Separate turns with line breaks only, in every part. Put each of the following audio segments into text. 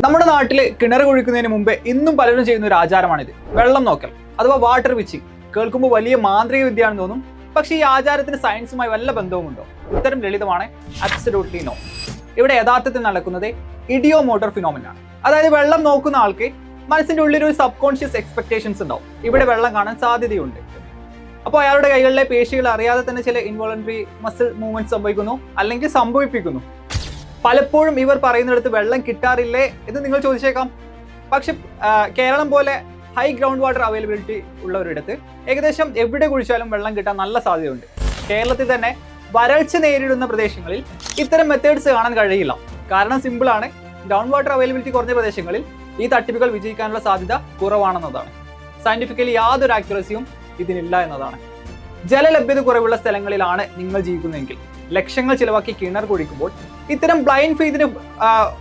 നമ്മുടെ നാട്ടിൽ കിണർ കുഴിക്കുന്നതിന് മുമ്പേ ഇന്നും പലരും ചെയ്യുന്ന ഒരു ആചാരമാണിത്, വെള്ളം നോക്കൽ അഥവാ വാട്ടർ വിച്ചിങ്. കേൾക്കുമ്പോൾ വലിയ മാന്ത്രിക വിദ്യയാണെന്ന് തോന്നും, പക്ഷേ ഈ ആചാരത്തിന് സയൻസുമായി വല്ല ബന്ധവുമുണ്ടോ? ഉത്തരം ലളിതമാണ്, അബ്സല്യൂട്ട്ലി നോ. ഇവിടെ യഥാർത്ഥത്തിൽ നടക്കുന്നത് ഇഡിയോ മോട്ടോർ ഫിനോമിനാണ്. അതായത് വെള്ളം നോക്കുന്ന ആൾക്ക് മനസ്സിന്റെ ഉള്ളിൽ ഒരു സബ് കോൺഷ്യസ് എക്സ്പെക്ടേഷൻസ് ഉണ്ടാവും, ഇവിടെ വെള്ളം കാണാൻ സാധ്യതയുണ്ട്. അപ്പോൾ അയാളുടെ കൈകളിലെ പേശികൾ അറിയാതെ തന്നെ ചില ഇൻവോളണ്ടറി മസിൽ മൂവ്മെന്റ് സംഭവിക്കുന്നു, അല്ലെങ്കിൽ സംഭവിപ്പിക്കുന്നു. പലപ്പോഴും ഇവർ പറയുന്നിടത്ത് വെള്ളം കിട്ടാറില്ലേ എന്ന് നിങ്ങൾ ചോദിച്ചേക്കാം. പക്ഷെ കേരളം പോലെ ഹൈ ഗ്രൗണ്ട് വാട്ടർ അവൈലബിലിറ്റി ഉള്ള ഒരിടത്ത് ഏകദേശം എവിടെ കുഴിച്ചാലും വെള്ളം കിട്ടാൻ നല്ല സാധ്യതയുണ്ട്. കേരളത്തിൽ തന്നെ വരൾച്ച നേരിടുന്ന പ്രദേശങ്ങളിൽ ഇത്തരം മെത്തേഡ്സ് കാണാൻ കഴിയില്ല. കാരണം സിമ്പിളാണ്, ഗ്രൗണ്ട് വാട്ടർ അവൈലബിലിറ്റി കുറഞ്ഞ പ്രദേശങ്ങളിൽ ഈ തട്ടിപ്പുകൾ വിജയിക്കാനുള്ള സാധ്യത കുറവാണെന്നതാണ്. സയന്റിഫിക്കലി യാതൊരു ആക്യുറസിയും ഇതിനില്ല എന്നതാണ്. ജലലഭ്യത കുറവുള്ള സ്ഥലങ്ങളിലാണ് നിങ്ങൾ ജീവിക്കുന്നതെങ്കിൽ ലക്ഷങ്ങൾ ചിലവാക്കി കിണർ കുഴിക്കുമ്പോൾ ഇത്തരം ബ്ലൈൻഡ് ഫെയ്തിന്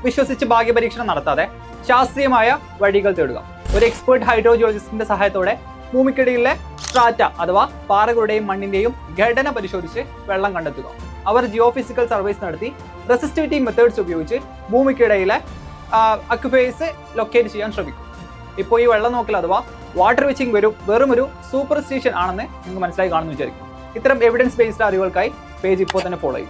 വിശ്വസിച്ച് ഭാഗ്യപരീക്ഷണം നടത്താതെ ശാസ്ത്രീയമായ വഴികൾ തേടുക. ഒരു എക്സ്പേർട്ട് ഹൈഡ്രോജിയോളജിസ്റ്റിന്റെ സഹായത്തോടെ ഭൂമിക്കിടയിലെ സ്ട്രാറ്റ അഥവാ പാറകളുടെയും മണ്ണിന്റെയും ഘടന പരിശോധിച്ച് വെള്ളം കണ്ടെത്തുക. അവർ ജിയോഫിസിക്കൽ സർവേസ് നടത്തി റെസിസ്റ്റിവിറ്റി മെത്തേഡ്സ് ഉപയോഗിച്ച് ഭൂമിക്കിടയിലെ അക്യുഫേഴ്സ് ലൊക്കേറ്റ് ചെയ്യാൻ ശ്രമിക്കും. ഇപ്പോൾ ഈ വെള്ളം നോക്കൽ അഥവാ വാട്ടർ വിച്ചിങ് വെറും ഒരു സൂപ്പർസ്റ്റിഷൻ ആണെന്ന് നിങ്ങൾക്ക് മനസ്സിലായി കാണുന്നു വിചാരിക്കും. ഇത്തരം എവിഡൻസ് ബേസ്ഡ് അറിവുകൾക്കായി പേജ് ഇപ്പോൾ തന്നെ ഫോളോ ചെയ്യും.